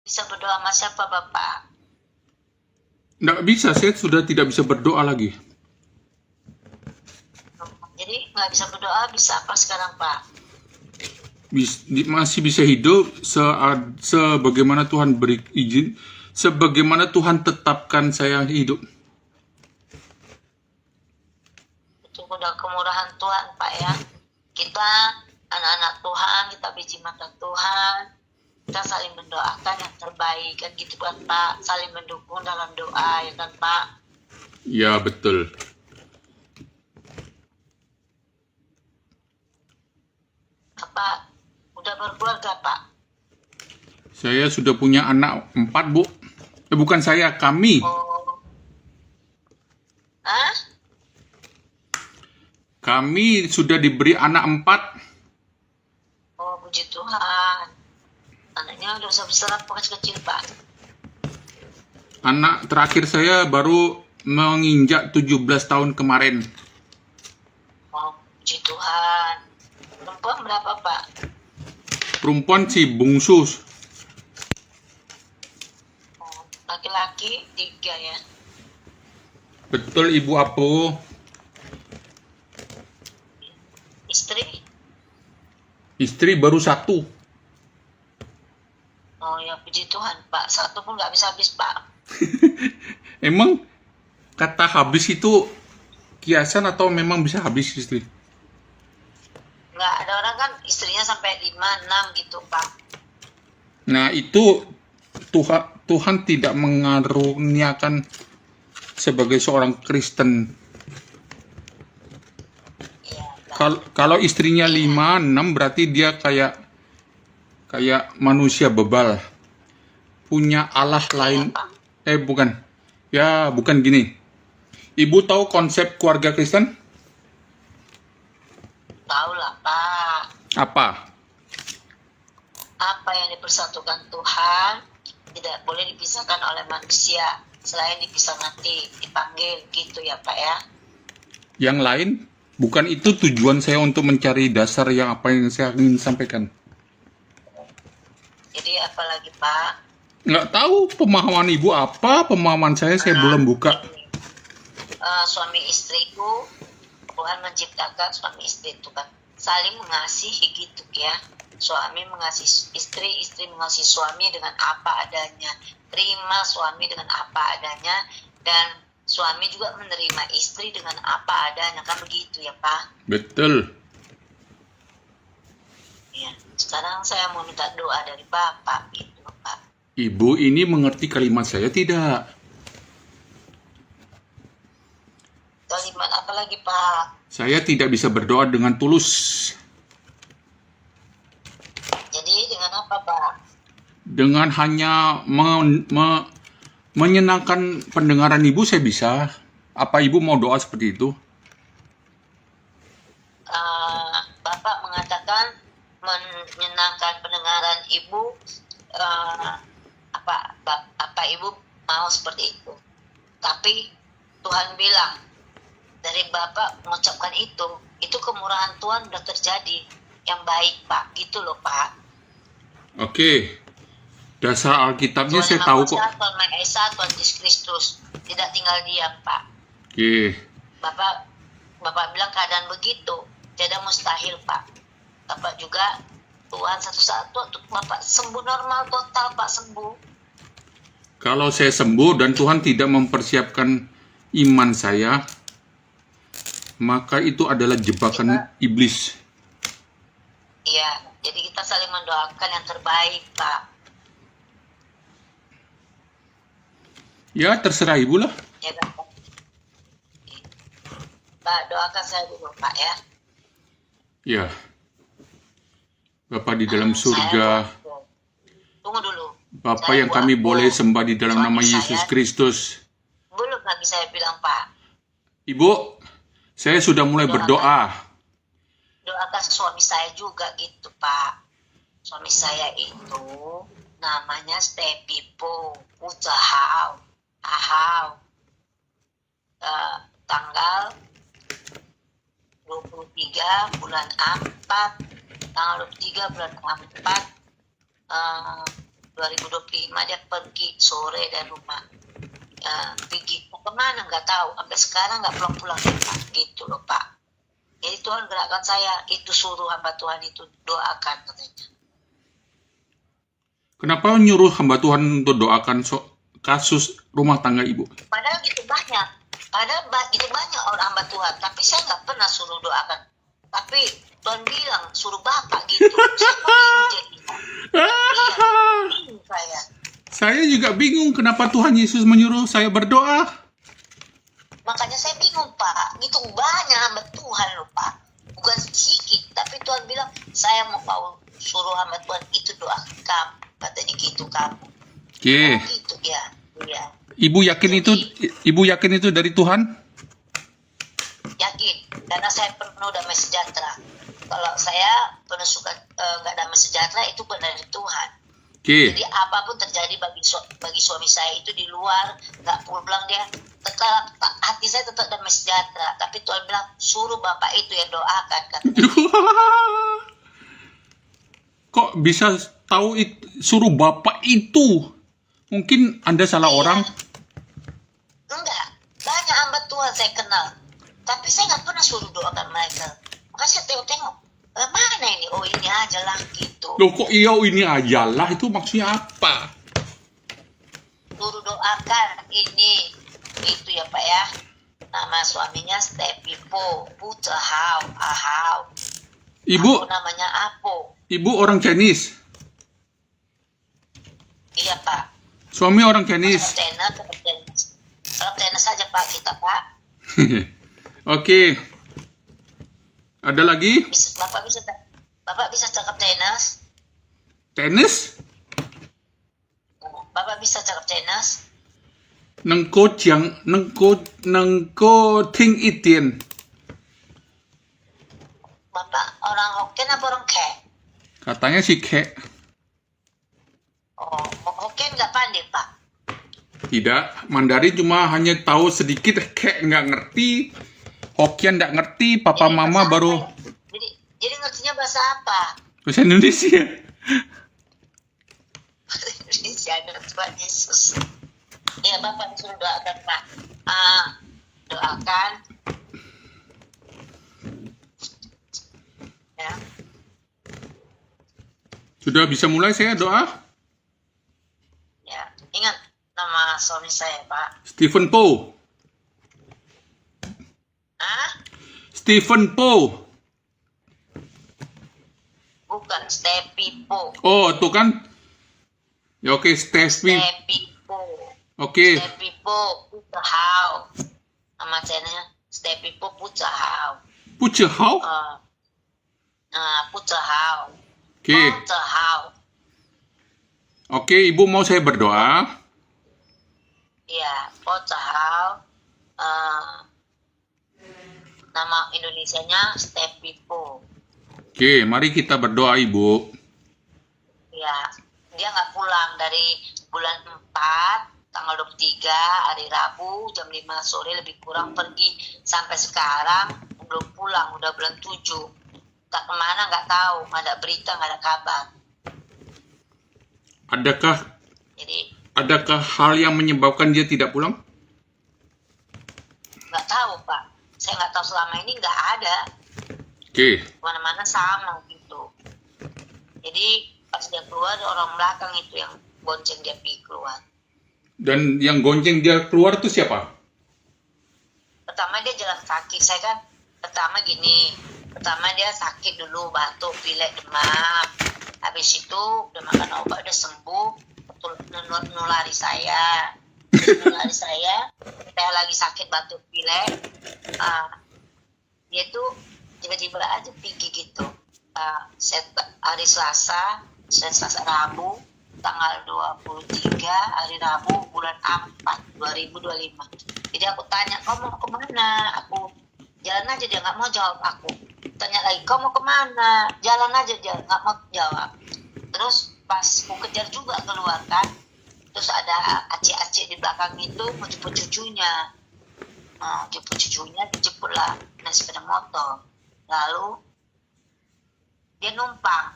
Bisa berdoa sama siapa, Bapak? Nggak bisa, saya sudah tidak bisa berdoa lagi. Jadi nggak bisa berdoa, bisa apa sekarang, Pak? Masih bisa hidup sebagaimana Tuhan beri izin, sebagaimana Tuhan tetapkan saya hidup. Itu udah kemurahan Tuhan, Pak ya. Kita anak-anak Tuhan, kita biji mata Tuhan, kita saling mendoakan yang terbaik kan gitu kan Pak, saling mendukung dalam doa ya kan Pak. Ya, betul. Bapak udah berkeluarga Pak? Saya sudah punya anak 4, Bu. Bukan saya, kami. Oh, ah? Kami sudah diberi anak 4. Oh puji Tuhan. Anaknya udah besar apa kecil Pak? Anak terakhir saya baru menginjak 17 tahun kemarin. Oh puji Tuhan. Perempuan berapa Pak? Perempuan si bungsu. Oh, laki-laki 3 ya. Betul, Ibu Apo. Istri? Istri baru 1. Oh ya puji Tuhan Pak, 1 pun nggak bisa habis Pak. Emang kata habis itu kiasan atau memang bisa habis istri? Nggak ada orang kan istrinya sampai 5-6 gitu Pak. Nah, itu Tuhan tidak mengaruniakan sebagai seorang Kristen. Iya Pak. Kalau istrinya 5-6 berarti dia kayak manusia bebal. Punya Allah lain. Iya Pak. Bukan. Ya, bukan gini. Ibu tahu konsep keluarga Kristen? Tahu lah Pak. Apa? Apa yang dipersatukan Tuhan tidak boleh dipisahkan oleh manusia. Selain dipisah nanti dipanggil gitu ya Pak ya. Yang lain? Bukan itu tujuan saya untuk mencari dasar yang apa yang saya ingin sampaikan. Jadi apalagi Pak? Nggak tahu pemahaman ibu apa, pemahaman saya belum buka. Suami istriku, Tuhan menciptakan suami istri itu kan saling mengasihi gitu ya. Suami mengasihi istri, istri mengasihi suami dengan apa adanya. Terima suami dengan apa adanya dan suami juga menerima istri dengan apa adanya kan begitu ya Pak. Betul. Ya, sekarang saya mau minta doa dari Bapak gitu Pak. Ibu ini mengerti kalimat saya tidak? Kalimat apa lagi Pak? Saya tidak bisa berdoa dengan tulus. Jadi dengan apa Pak? Dengan hanya menyenangkan pendengaran ibu saya bisa. Apa ibu mau doa seperti itu? Bapak mengatakan menyenangkan pendengaran ibu, apa ibu mau seperti itu. Tapi Tuhan bilang dari Bapak mengucapkan itu kemurahan Tuhan sudah terjadi yang baik Pak, gitu loh Pak. Oke. Dasar Alkitabnya Tuhan saya yang tahu Maha kok. Kuasa, Tuhan Maha Esa, Tuhan Yesus Kristus tidak tinggal diam Pak. Oke. Bapak bilang keadaan begitu tidak mustahil Pak. Bapak juga Tuhan satu-satu untuk Bapak sembuh normal total Pak, sembuh. Kalau saya sembuh dan Tuhan tidak mempersiapkan iman saya, maka itu adalah jebakan iblis. Iya, jadi kita saling mendoakan yang terbaik Pak. Ya, terserah ibu lah. Ya Pak. Pak, doakan saya dulu Pak ya. Ya. Bapa di dalam surga, Tunggu dulu. Bapa yang kami boleh sembah di dalam nama Yesus Kristus. Belum lagi saya bilang Pak. Ibu, saya sudah mulai berdoa. Doakan suami saya juga gitu Pak. Suami saya itu namanya Stepipo Ucahau Ahau. Tanggal 23 bulan 4, tanggal 23 bulan 4, 2025 dia pergi sore dari rumah. Pergi mau kemana nggak tahu, sampai sekarang nggak pulang-pulang ya, Pak, gitu loh Pak. Jadi Tuhan gerakkan saya, itu suruh hamba Tuhan itu doakan katanya. Kenapa nyuruh hamba Tuhan untuk doakan kasus rumah tangga ibu? Padahal gitu banyak, orang hamba Tuhan, tapi saya nggak pernah suruh doakan. Tapi Tuhan bilang suruh bapak gitu. Saya bingung jadinya. Iya, bingung saya. Saya juga bingung kenapa Tuhan Yesus menyuruh saya berdoa. Makanya saya bingung Pak, gitu banyak hamba Tuhan loh Pak, bukan sedikit, tapi Tuhan bilang saya mau suruh hamba Tuhan itu doakan kamu, katanya gitu kamu. Oke. Gitu ya, iya. Ibu yakin itu dari Tuhan? Yakin, karena saya penuh damai sejahtera. Kalau saya penuh suka nggak damai sejahtera itu benar dari Tuhan. Oke. Jadi apapun terjadi bagi suami saya itu di luar, nggak pulang dia, tetap hati saya tetap damai sejahtera. Tapi Tuhan bilang suruh bapak itu yang doakan katanya. Kok bisa tahu suruh bapak itu? Mungkin Anda salah orang. Enggak, banyak hamba Tuhan saya kenal, tapi saya nggak pernah suruh doakan mereka. Makanya saya tengok-tengok, mana ini? Oh ini aja lah gitu. Loh kok iya ini aja lah, itu maksudnya apa? Suruh doakan ini, itu ya Pak ya. Nama suaminya Stepipo, Putahau, Ahau. Ibu, Aku namanya Apo. ibu orang Chinese. Iya Pak. Suami orang Chinese. Kalau tenis saja Pak kita Pak. Oke. Ada lagi? Bapak bisa cakap tenis? Tenis? Bapak bisa cakap tenis? Nengko ting itien. Bapak orang Hokkien apa orang Kek? Katanya si Kek. Oh, Hokkien nggak pandai Pak? Tidak, Mandarin cuma hanya tahu sedikit, Kek nggak ngerti. Hokkien nggak ngerti, papa Jadi mama bahasa baru apa? Jadi ngertinya bahasa apa? bahasa Indonesia. Bahasa Indonesia dan Tuhan Yesus. Ya Bapak suruh doakan Pak. Doakan. Ya. Sudah bisa mulai saya doa? Ya, ingat nama suami saya Pak. Stephen Poe. Stephen Poe. Bukan Stepipo. Oh, itu kan? Ya oke, Stephie. Stepipo. Oke. Stepipo Putahau. Nama channelnya Stepipo Putahau. Pucehau? Putahau. Oke. Putahau. Oke, Ibu mau saya berdoa? Iya, Putahau. Nama Indonesianya Stepipo. Oke, mari kita berdoa, Ibu. Ya, dia nggak pulang dari bulan 4, tanggal 23, hari Rabu, jam 5 sore lebih kurang pergi. Sampai sekarang belum pulang, udah bulan 7. Tak kemana nggak tahu, nggak ada berita, nggak ada kabar. Adakah hal yang menyebabkan dia tidak pulang? Nggak tahu, Pak. Saya nggak tahu selama ini nggak ada. Oke. Mana-mana sama gitu. Jadi pas dia keluar, orang belakang itu yang bonceng dia pergi keluar. Dan yang gonceng dia keluar itu siapa? Pertama dia jalan kaki, saya kan pertama dia sakit dulu, batuk, pilek, demam. Habis itu udah makan obat, udah sembuh, nulari saya. Saya lagi sakit batuk pilek. Dia tuh tiba-tiba aja pergi gitu. Hari Selasa Rabu, tanggal 23 hari Rabu bulan 4 2025. Jadi aku tanya, kau mau kemana? Aku jalan aja, dia nggak mau jawab aku. Tanya lagi, kau mau kemana? Jalan aja, dia nggak mau jawab. Terus pas aku kejar juga keluar kan, terus ada acik-acik di belakang itu mau jemput cucunya. Jemput cucunya, dijemputlah naik sepeda motor. Lalu dia numpang,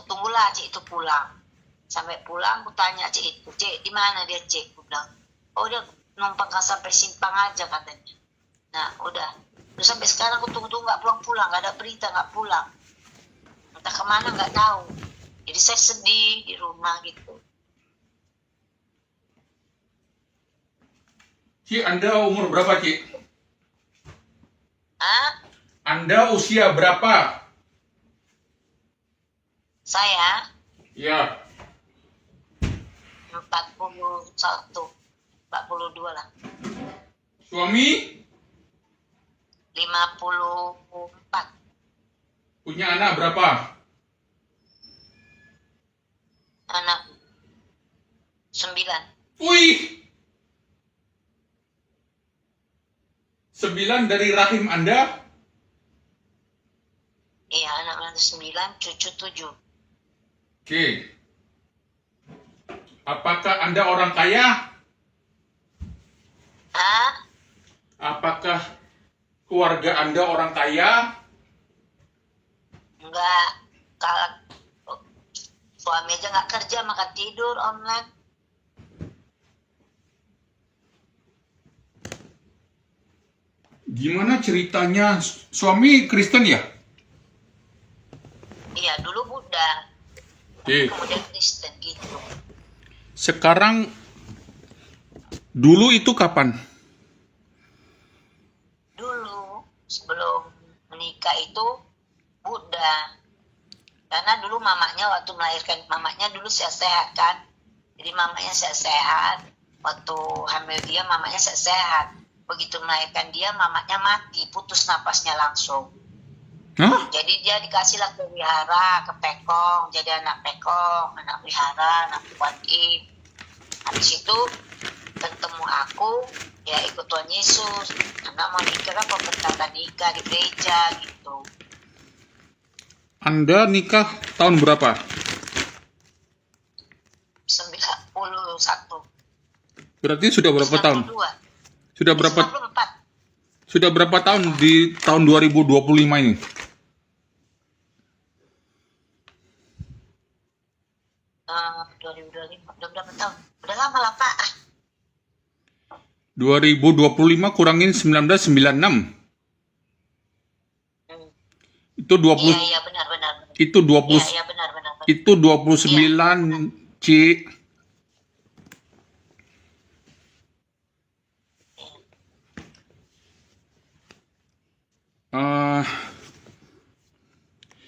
tunggulah acik itu pulang. Sampai pulang aku tanya Cik itu, Cik di mana dia Cik? Aku bilang, oh dia numpang sampai simpang aja katanya. Nah udah, terus sampai sekarang aku tunggu-tunggu nggak pulang-pulang, nggak ada berita, nggak pulang. Entah kemana nggak tahu. Jadi saya sedih di rumah gitu. Cik, Anda umur berapa, Cik? Ah, Anda usia berapa? saya Ya, 41, 42 lah. suami 54. punya anak berapa? Anak 9. Wih, 9 dari rahim Anda? Iya, anak menantu 9, cucu 7. Oke. Apakah Anda orang kaya? Ah, Apakah keluarga Anda orang kaya? enggak. Kalau suami aja nggak kerja, makan tidur online. Gimana ceritanya? Suami Kristen ya? Iya, dulu Buddha, Oke. kemudian Kristen gitu. Sekarang, dulu itu kapan? Dulu sebelum menikah itu Buddha. Karena dulu mamanya waktu melahirkan, mamanya dulu sehat-sehat kan. Jadi mamanya sehat-sehat. Waktu hamil dia mamanya sehat-sehat. Begitu melahirkan dia mamanya mati, putus napasnya langsung. Hah? Jadi dia dikasihlah ke wihara, ke pekong, jadi anak pekong, anak wihara, anak Kuan Im. Habis itu ketemu aku, ya ikut Tuhan Yesus. Anak mau nikah kan pemberkatan nikah di gereja gitu. Anda nikah tahun berapa? 91. Berarti sudah berapa tahun? 92. Sudah berapa 94. sudah berapa tahun di tahun 2025 ini? 2025. Udah berapa tahun? Udah lama lah Pak. 2025 kurangin 1996. Hmm. Itu 20 Iya benar. itu 20 Iya benar. itu 29 C.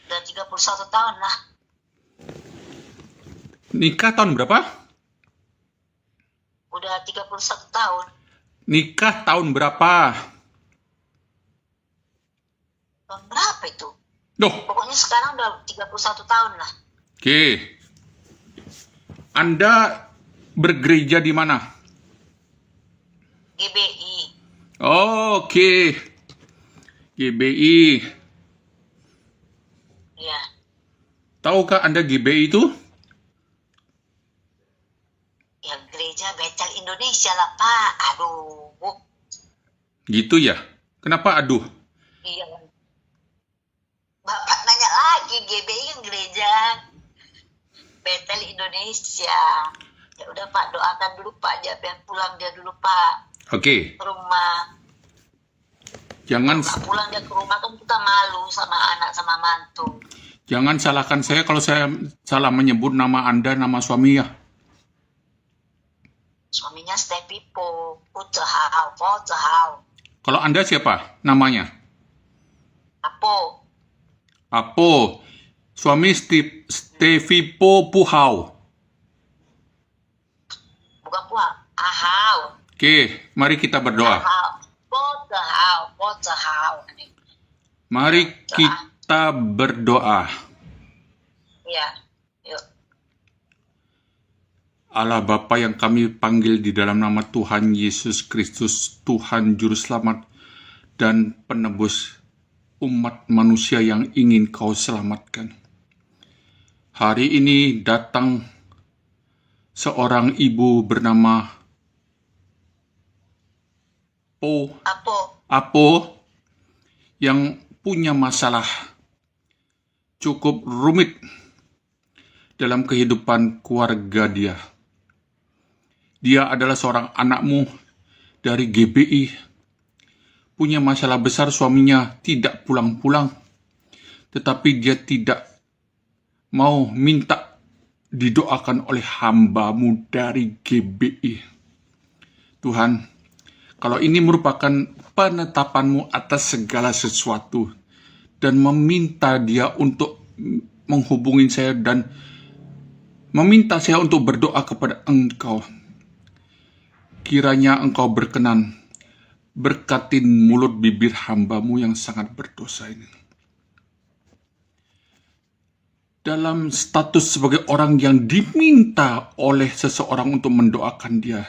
Udah 31 tahun lah. Nikah tahun berapa? Udah 31 tahun. Nikah tahun berapa? Tahun berapa itu? Duh, Pokoknya sekarang udah 31 tahun lah. oke. Anda bergereja di mana? GBI. Oke. GBI. Ya. Tahukah Anda GBI itu? Ya gereja Betel Indonesia lah Pak. Aduh. Gitu ya. Kenapa aduh? Iya. Bapak nanya lagi, GBI kan gereja Betel Indonesia. Ya udah Pak, doakan dulu Pak, jangan pulang dia dulu Pak Oke. ke rumah. Jangan Nggak pulang dia ke rumah kan kita malu sama anak sama mantu. jangan salahkan saya kalau saya salah menyebut nama Anda, nama suami ya. Suaminya Stepipo, Putehau, Potehau, Kalau Anda siapa namanya? Apo, Apo. Suami Stevipo Puhau. bukan Puhau, Ahau, Oke, mari kita berdoa. Ahau, Potehau. Mari kita berdoa. Iya, yuk. Allah Bapa yang kami panggil di dalam nama Tuhan Yesus Kristus, Tuhan Juru Selamat dan Penebus umat manusia yang ingin Kau selamatkan. Hari ini datang seorang ibu bernama Apo yang punya masalah cukup rumit dalam kehidupan keluarga dia. Dia adalah seorang anakmu dari GBI, punya masalah besar, suaminya tidak pulang-pulang, tetapi dia tidak mau minta didoakan oleh hambamu dari GBI. Tuhan, kalau ini merupakan penetapanmu atas segala sesuatu, dan meminta dia untuk menghubungi saya dan meminta saya untuk berdoa kepada Engkau, kiranya Engkau berkenan berkatin mulut bibir hambamu yang sangat berdosa ini. Dalam status sebagai orang yang diminta oleh seseorang untuk mendoakan dia,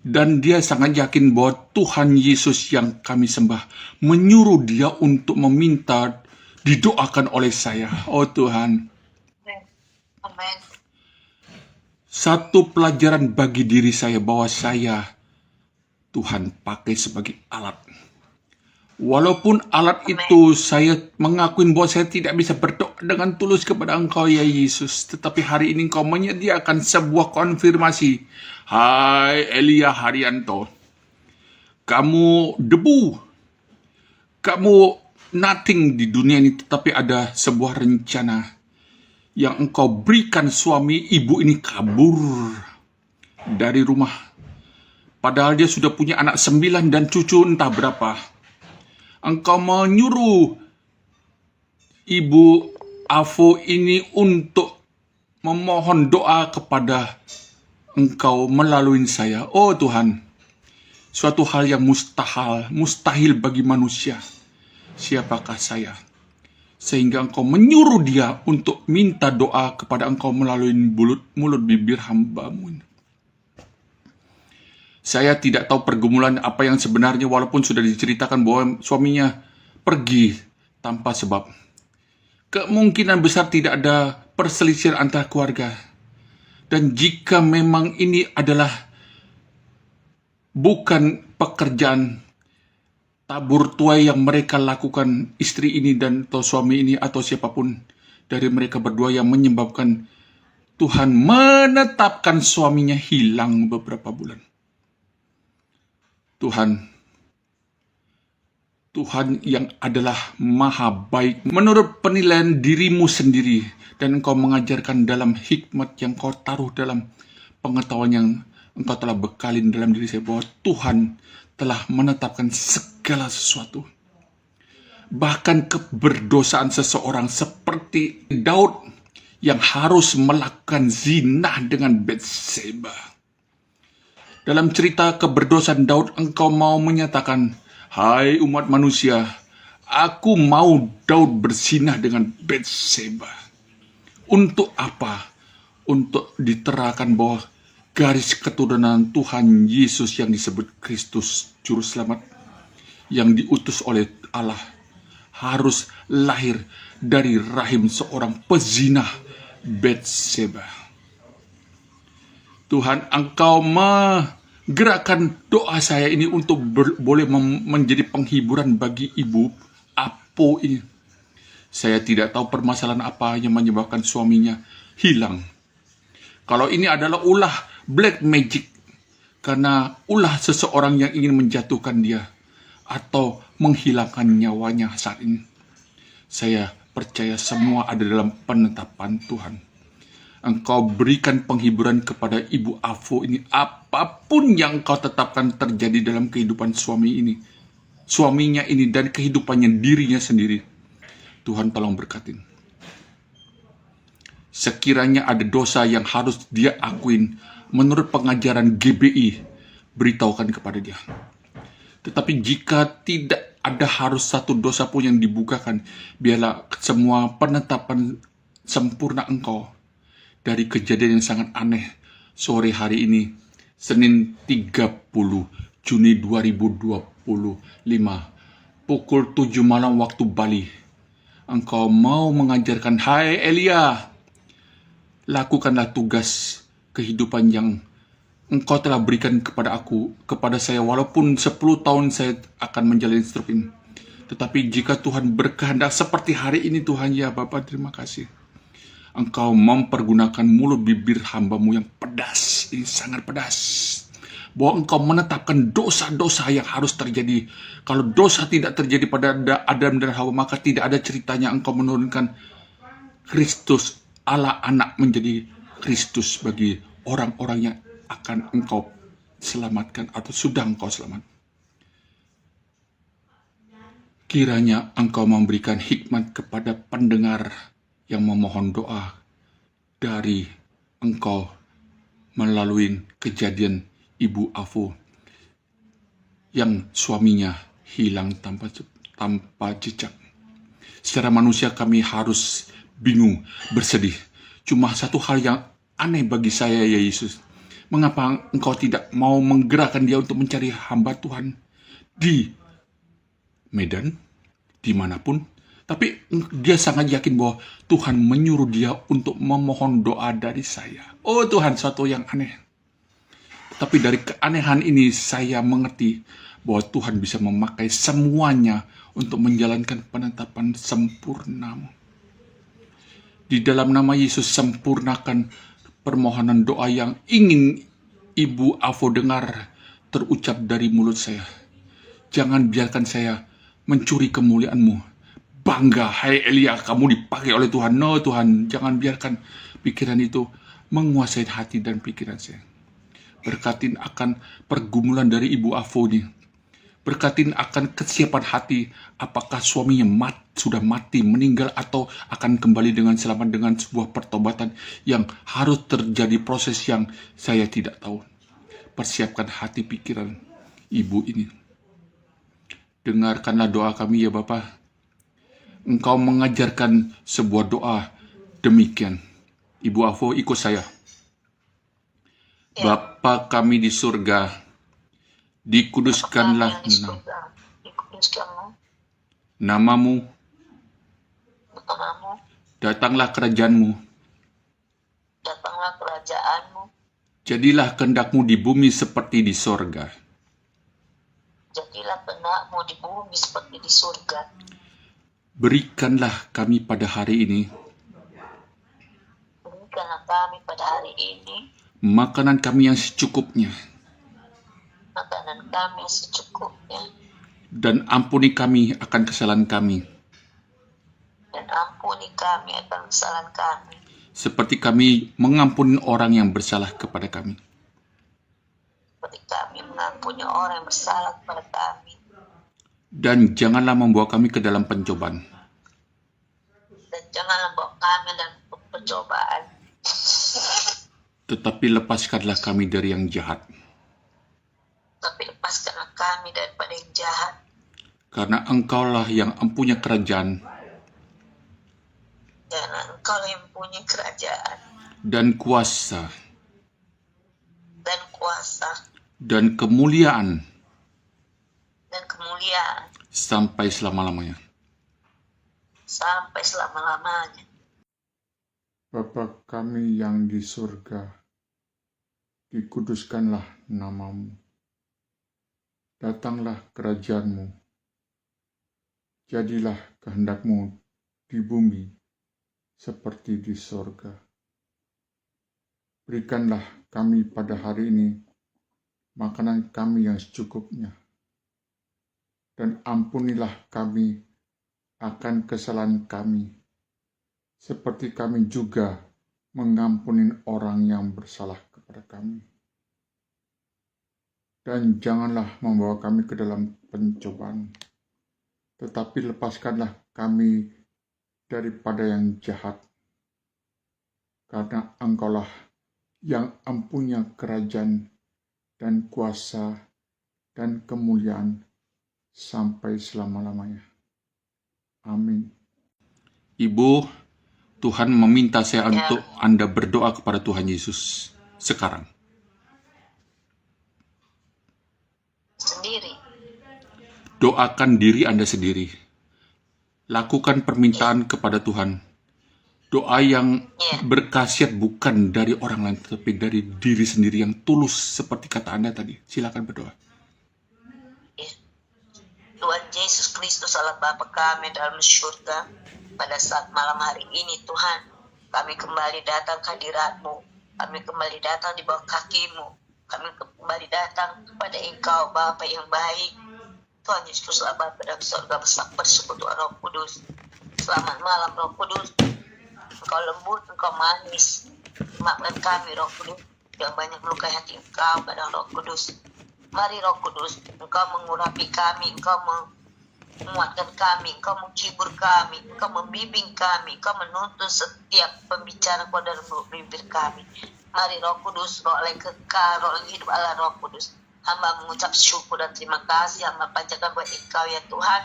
dan dia sangat yakin bahwa Tuhan Yesus yang kami sembah menyuruh dia untuk meminta didoakan oleh saya. Oh Tuhan, Amin. satu pelajaran bagi diri saya bahwa saya Tuhan pakai sebagai alat. Walaupun alat itu saya mengakui bahwa saya tidak bisa berdoa dengan tulus kepada Engkau ya Yesus, tetapi hari ini Engkau menyediakan sebuah konfirmasi. Hai Elia Haryanto, kamu debu, kamu nothing di dunia ini, tetapi ada sebuah rencana yang Engkau berikan. Suami ibu ini kabur dari rumah, padahal dia sudah punya anak 9 dan cucu entah berapa. Engkau menyuruh ibu Avo ini untuk memohon doa kepada Engkau melalui saya. Oh Tuhan, suatu hal yang mustahil bagi manusia. Siapakah saya? Sehingga Engkau menyuruh dia untuk minta doa kepada Engkau melalui mulut bibir hambamu. Saya tidak tahu pergumulan apa yang sebenarnya, walaupun sudah diceritakan bahwa suaminya pergi tanpa sebab. Kemungkinan besar tidak ada perselisihan antar keluarga. Dan jika memang ini adalah bukan pekerjaan tabur tuai yang mereka lakukan, istri ini dan atau suami ini atau siapapun dari mereka berdua yang menyebabkan Tuhan menetapkan suaminya hilang beberapa bulan. Tuhan yang adalah maha baik menurut penilaian dirimu sendiri, dan Engkau mengajarkan dalam hikmat yang Kau taruh dalam pengetahuan yang Engkau telah bekalin dalam diri saya, bahwa Tuhan telah menetapkan segala sesuatu. Bahkan keberdosaan seseorang seperti Daud yang harus melakukan zina dengan Batseba. Dalam cerita keberdosaan Daud, Engkau mau menyatakan, hai umat manusia, aku mau Daud berzinah dengan Batseba. Untuk apa? Untuk diterakan bahwa garis keturunan Tuhan Yesus yang disebut Kristus Juru Selamat, yang diutus oleh Allah, harus lahir dari rahim seorang pezinah Batseba. Tuhan, Engkau menggerakkan doa saya ini untuk boleh menjadi penghiburan bagi ibu Apo ini. Saya tidak tahu permasalahan apa yang menyebabkan suaminya hilang. Kalau ini adalah ulah black magic, karena ulah seseorang yang ingin menjatuhkan dia atau menghilangkan nyawanya saat ini, saya percaya semua ada dalam penetapan Tuhan. Engkau berikan penghiburan kepada ibu Avo ini, apapun yang Engkau tetapkan terjadi dalam kehidupan suaminya ini dan kehidupannya dirinya sendiri. Tuhan tolong berkatin. Sekiranya ada dosa yang harus dia akuin menurut pengajaran GBI, beritahukan kepada dia. Tetapi jika tidak ada harus satu dosa pun yang dibukakan, biarlah semua penetapan sempurna Engkau. Dari kejadian yang sangat aneh sore hari ini, Senin 30 Juni 2025, pukul 7 malam waktu Bali, Engkau mau mengajarkan, hai Elia, lakukanlah tugas kehidupan yang Engkau telah berikan kepada kepada saya, walaupun 10 tahun saya akan menjalani struk ini. Tetapi jika Tuhan berkehendak seperti hari ini, Tuhan ya Bapa, terima kasih. Engkau mempergunakan mulut bibir hamba-Mu yang pedas, ini sangat pedas. Bahwa Engkau menetapkan dosa-dosa yang harus terjadi. Kalau dosa tidak terjadi pada Adam dan Hawa, maka tidak ada ceritanya Engkau menurunkan Kristus, Allah anak menjadi Kristus bagi orang-orang yang akan Engkau selamatkan atau sudah Engkau selamat. Kiranya Engkau memberikan hikmat kepada pendengar yang memohon doa dari Engkau melalui kejadian Ibu Afo yang suaminya hilang tanpa jejak. Secara manusia kami harus bingung, bersedih. Cuma satu hal yang aneh bagi saya, ya Yesus. Mengapa Engkau tidak mau menggerakkan dia untuk mencari hamba Tuhan di Medan, dimanapun, tapi dia sangat yakin bahwa Tuhan menyuruh dia untuk memohon doa dari saya. Oh Tuhan, suatu yang aneh. Tapi dari keanehan ini saya mengerti bahwa Tuhan bisa memakai semuanya untuk menjalankan penetapan sempurna-Mu. Di dalam nama Yesus, sempurnakan permohonan doa yang ingin Ibu Afo dengar terucap dari mulut saya. Jangan biarkan saya mencuri kemuliaan-Mu. Bangga, hai Elia, kamu dipakai oleh Tuhan. No Tuhan, jangan biarkan pikiran itu menguasai hati dan pikiran saya. Berkatin akan pergumulan dari Ibu Afo ini. Berkatin akan kesiapan hati, apakah suaminya sudah mati, meninggal, atau akan kembali dengan selamat dengan sebuah pertobatan yang harus terjadi proses yang saya tidak tahu. Persiapkan hati pikiran ibu ini. Dengarkanlah doa kami ya Bapa. Engkau mengajarkan sebuah doa demikian. Ibu Afo, ikut saya. Bapa kami di surga, dikuduskanlah namamu, datanglah kerajaanmu, jadilah kehendak-Mu di bumi seperti di sorga. Jadilah kehendak-Mu di bumi seperti di surga. Berikanlah kami pada hari ini makanan kami yang secukupnya, dan ampuni kami akan kesalahan kami, seperti kami mengampuni orang yang bersalah kepada kami. Dan janganlah membawa kami ke dalam pencobaan, tetapi lepaskanlah kami dari yang jahat. Karena Engkaulah yang mempunyai kerajaan dan kuasa dan kemuliaan sampai selama-lamanya. Bapa kami yang di surga, dikuduskanlah namamu. Datanglah kerajaan-Mu. Jadilah kehendak-Mu di bumi seperti di sorga. Berikanlah kami pada hari ini makanan kami yang secukupnya. Dan ampunilah kami akan kesalahan kami, seperti kami juga mengampuni orang yang bersalah kepada kami. Dan janganlah membawa kami ke dalam pencobaan, tetapi lepaskanlah kami daripada yang jahat. Karena Engkaulah yang mempunyai kerajaan dan kuasa dan kemuliaan sampai selama-lamanya. Amin. Ibu, Tuhan meminta saya untuk Anda berdoa kepada Tuhan Yesus sekarang. Sendiri. Doakan diri Anda sendiri. Lakukan permintaan kepada Tuhan. Doa yang berkhasiat bukan dari orang lain, tapi dari diri sendiri yang tulus seperti kata Anda tadi. Silakan berdoa. Tuhan Yesus Kristus Allah Bapa kami dalam surga, pada saat malam hari ini Tuhan, Kami kembali datang ke hadirat-Mu. Kami kembali datang di bawah kaki-Mu. Kami kembali datang kepada Engkau, Bapa yang baik. Tuhan Yesus Allah Bapa dalam surga, bersekutu Roh Kudus. Selamat malam Roh Kudus. Engkau lembut, Engkau manis. Maafkan kami Roh Kudus yang banyak melukai hati Engkau pada Roh Kudus. Mari Roh Kudus, Engkau mengurapi kami, Engkau menguatkan kami, Engkau menghibur kami, Engkau membimbing kami, Engkau menuntun setiap pembicara Kau dalam bibir kami. Mari Roh Kudus, Roh yang kekal, Roh yang hidup Allah Roh Kudus. Hamba mengucap syukur dan terima kasih, hamba panjatkan buat Engkau ya Tuhan.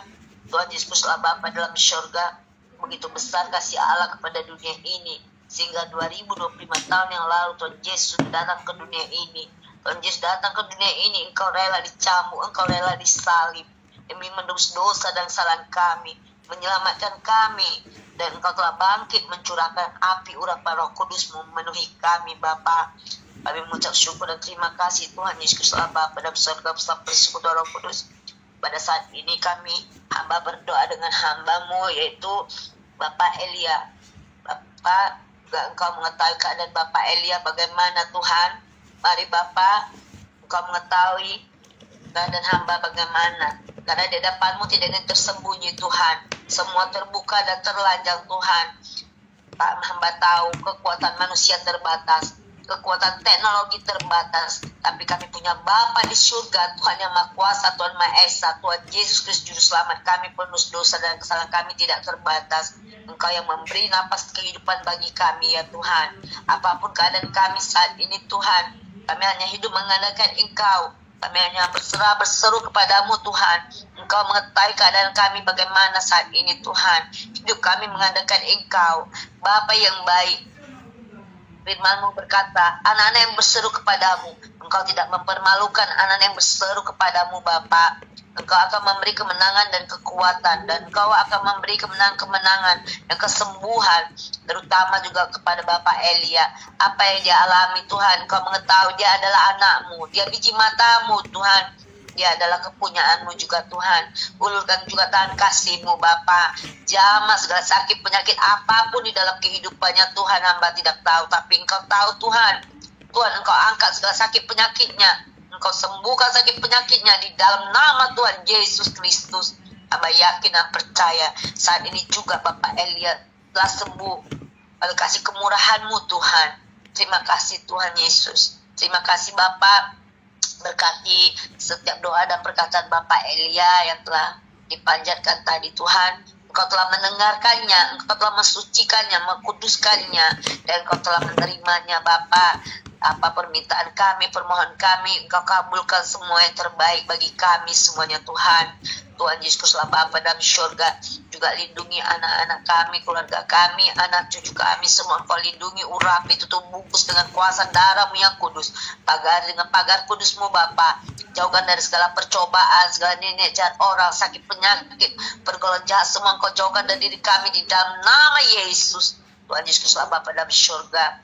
Tuhan Yesus Allah Bapa dalam syurga, begitu besar kasih Allah kepada dunia ini, sehingga 2025 tahun yang lalu Tuhan Yesus datang ke dunia ini. Tuhan Yesus datang ke dunia ini, Engkau rela dicambuk, Engkau rela disalib demi menebus dosa dan kesalahan kami, menyelamatkan kami, dan Engkau telah bangkit mencurahkan api urapan Roh Kudus memenuhi kami Bapa. Kami mengucap syukur dan terima kasih Tuhan Yesus Allah Bapa dalam surga bersama bersekutu Roh Kudus. Pada saat ini kami hamba berdoa dengan hamba-Mu yaitu Bapak Elia. Bapak, Engkau mengetahui keadaan Bapak Elia bagaimana Tuhan. Mari Bapak, Engkau mengetahui keadaan hamba bagaimana. Karena di depan-Mu tidak ada yang tersembunyi Tuhan. Semua terbuka dan terlanjang Tuhan. Pak, hamba tahu kekuatan manusia terbatas, kekuatan teknologi terbatas, tapi kami punya Bapa di surga, Tuhan yang Maha Kuasa, Tuhan Maha Esa, Tuhan Yesus Kristus Juru Selamat kami, penuh dosa dan kesalahan kami tidak terbatas. Engkau yang memberi napas kehidupan bagi kami ya Tuhan. Apapun keadaan kami saat ini Tuhan, kami hanya hidup mengandalkan Engkau. Kami hanya berseru kepadamu Tuhan. Engkau mengetahui keadaan kami bagaimana saat ini Tuhan. Hidup kami mengandalkan Engkau, Bapa yang baik. Firman-Mu berkata, anak-anak yang berseru kepadamu, Engkau tidak mempermalukan anak-anak yang berseru kepadamu Bapa. Engkau akan memberi kemenangan dan kekuatan, dan Engkau akan memberi kemenangan dan kesembuhan, terutama juga kepada Bapak Elia. Apa yang dia alami Tuhan, Engkau mengetahui dia adalah anak-Mu, dia biji mata-Mu Tuhan. Dia adalah kepunyaanmu juga Tuhan. Ulurkan juga tangan kasih-Mu Bapa. Jamah segala sakit penyakit apapun di dalam kehidupannya Tuhan, hamba tidak tahu. Tapi Engkau tahu Tuhan. Tuhan, Engkau angkat segala sakit penyakitnya. Engkau sembuhkan sakit penyakitnya di dalam nama Tuhan Yesus Kristus. Hamba yakin dan percaya saat ini juga Bapak Elia telah sembuh. Lalu kasih kemurahan-Mu Tuhan. Terima kasih Tuhan Yesus. Terima kasih Bapak. Berkati setiap doa dan perkataan Bapak Elia yang telah dipanjatkan tadi Tuhan. Engkau telah mendengarkannya, Engkau telah mensucikannya, mengkuduskannya, dan Engkau telah menerimanya Bapa. Apa permintaan kami, permohonan kami, Engkau kabulkan semua yang terbaik bagi kami semuanya Tuhan. Tuhan Yesus Allah Bapa dalam syurga, juga lindungi anak-anak kami, keluarga kami, anak cucu kami, semua Engkau lindungi, urapi, tutup bungkus dengan kuasa darah-Mu yang kudus, pagar dengan pagar kudus-Mu Bapa. Jauhkan dari segala percobaan, segala nenek jahat orang, sakit penyakit, pergaulan jahat, semua Engkau jauhkan dari diri kami di dalam nama Yesus. Tuhan Yesus Allah Bapa dalam syurga,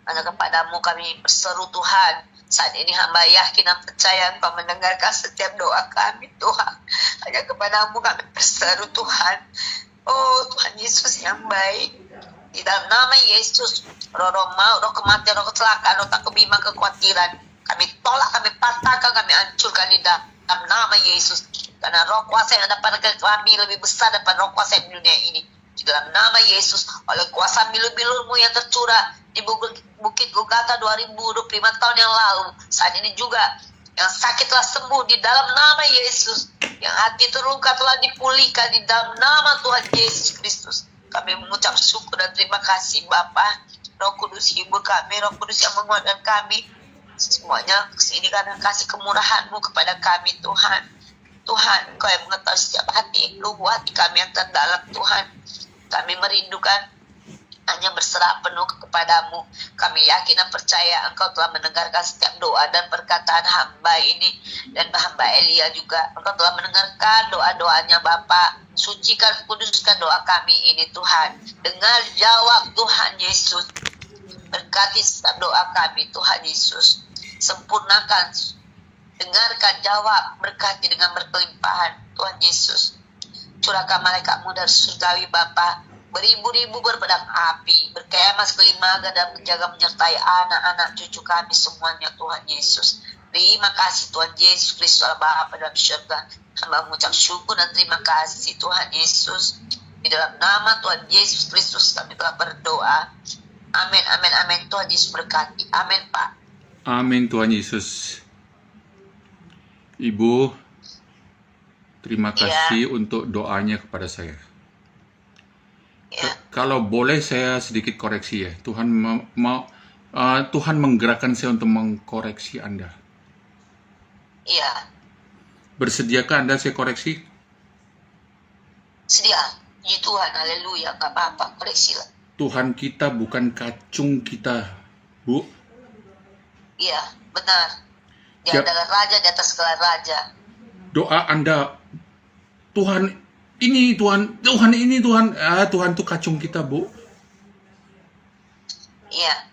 hanya kepadamu kami berseru Tuhan. Saat ini hamba yakin dan percaya Engkau mendengarkan setiap doa kami Tuhan. Hanya kepadamu kami berseru Tuhan. Oh Tuhan Yesus yang baik. Di dalam nama Yesus, roh maut, roh kematian, roh kecelakaan, roh tak kebimbang, kekhawatiran, kami tolak, kami patahkan, kami hancurkan di dalam nama Yesus. Karena roh kuasa yang ada pada kami lebih besar daripada roh kuasa di dunia ini. Di dalam nama Yesus, oleh kuasa bilur-bilur-Mu yang tercurah di Bukit Golgota 2025 tahun yang lalu, saat ini juga yang sakit telah sembuh di dalam nama Yesus, yang hati terluka telah dipulihkan di dalam nama Tuhan Yesus Kristus. Kami mengucap syukur dan terima kasih Bapa. Roh Kudus hibur kami, Roh Kudus yang menguatkan kami, semuanya kesini karena kasih kemurahan-Mu kepada kami Tuhan. Tuhan, Engkau yang mengetahui setiap hati, lubuk hati kami yang terdalam Tuhan. Kami merindukan hanya berserah penuh kepadamu. Kami yakin dan percaya Engkau telah mendengarkan setiap doa dan perkataan hamba ini dan hamba Elia juga. Engkau telah mendengarkan doa-doanya Bapa. Sucikan, kuduskan doa kami ini Tuhan. Dengar jawab Tuhan Yesus. Berkati setiap doa kami Tuhan Yesus. Sempurnakan, dengarkan, jawab, berkati dengan berkelimpahan Tuhan Yesus. Curahkan malaikat-Mu dari surgawi Bapa, beribu-ribu berpedang api, berkemah sekelimaga dan menjaga menyertai anak-anak cucu kami semuanya Tuhan Yesus. Terima kasih Tuhan Yesus Kristus Allah Bapa dalam syurga. Hamba mengucap syukur dan terima kasih Tuhan Yesus. Di dalam nama Tuhan Yesus Kristus kami telah berdoa. Amin, amin, amin. Tuhan Yesus berkati. Amin Pak. Amin Tuhan Yesus. Ibu, terima kasih untuk doanya kepada saya. Ya, Kalau boleh saya sedikit koreksi ya. Tuhan menggerakkan saya untuk mengkoreksi Anda. iya. Bersediakah Anda saya koreksi? Sedia. Puji Tuhan, haleluya. Gak apa-apa, koreksilah. Tuhan kita bukan kacung kita, Bu. Iya, benar. Dia Siap. adalah raja di atas segala raja. Doa Anda, Tuhan ini, Tuhan ini, Tuhan. Tuhan itu kacung kita, Bu. Iya.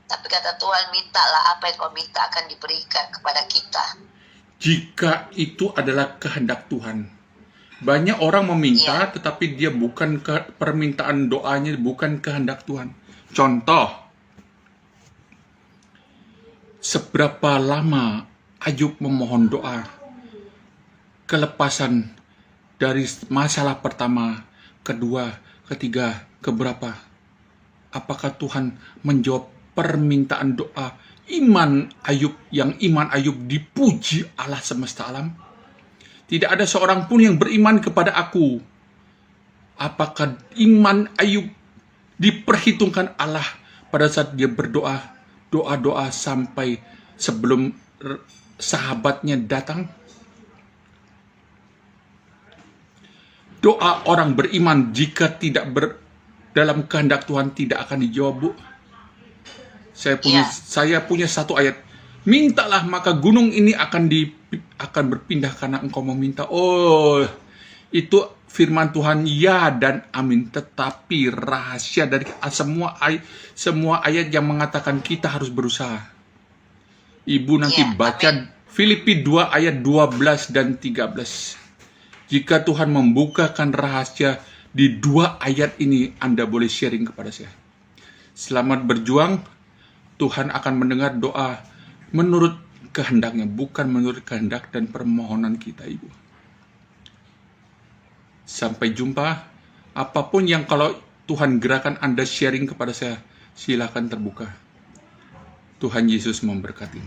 Tapi kata Tuhan, mintalah apa yang kau minta akan diberikan kepada kita. Jika itu adalah kehendak Tuhan. Banyak orang meminta, tetapi dia bukan permintaan doanya, bukan kehendak Tuhan. Contoh, seberapa lama Ayub memohon doa, kelepasan dari masalah pertama, kedua, ketiga, keberapa? Apakah Tuhan menjawab permintaan doa iman Ayub, yang iman Ayub dipuji Allah semesta alam? Tidak ada seorang pun yang beriman kepada aku. Apakah iman Ayub diperhitungkan Allah pada saat dia berdoa, doa-doa sampai sebelum sahabatnya datang? Doa orang beriman jika tidak dalam kehendak Tuhan tidak akan dijawab, Bu. Saya punya satu ayat. Mintalah maka gunung ini akan berpindah karena engkau meminta. Oh, itu firman Tuhan ya dan amin. Tetapi rahasia dari semua ayat yang mengatakan kita harus berusaha. Ibu nanti baca Filipi 2 ayat 12 dan 13. Jika Tuhan membukakan rahasia di 2 ayat ini, Anda boleh sharing kepada saya. Selamat berjuang. Tuhan akan mendengar doa menurut kehendaknya, bukan menurut kehendak dan permohonan kita, Ibu. Sampai jumpa. Apapun yang kalau Tuhan gerakan Anda sharing kepada saya, silakan terbuka. Tuhan Yesus memberkati.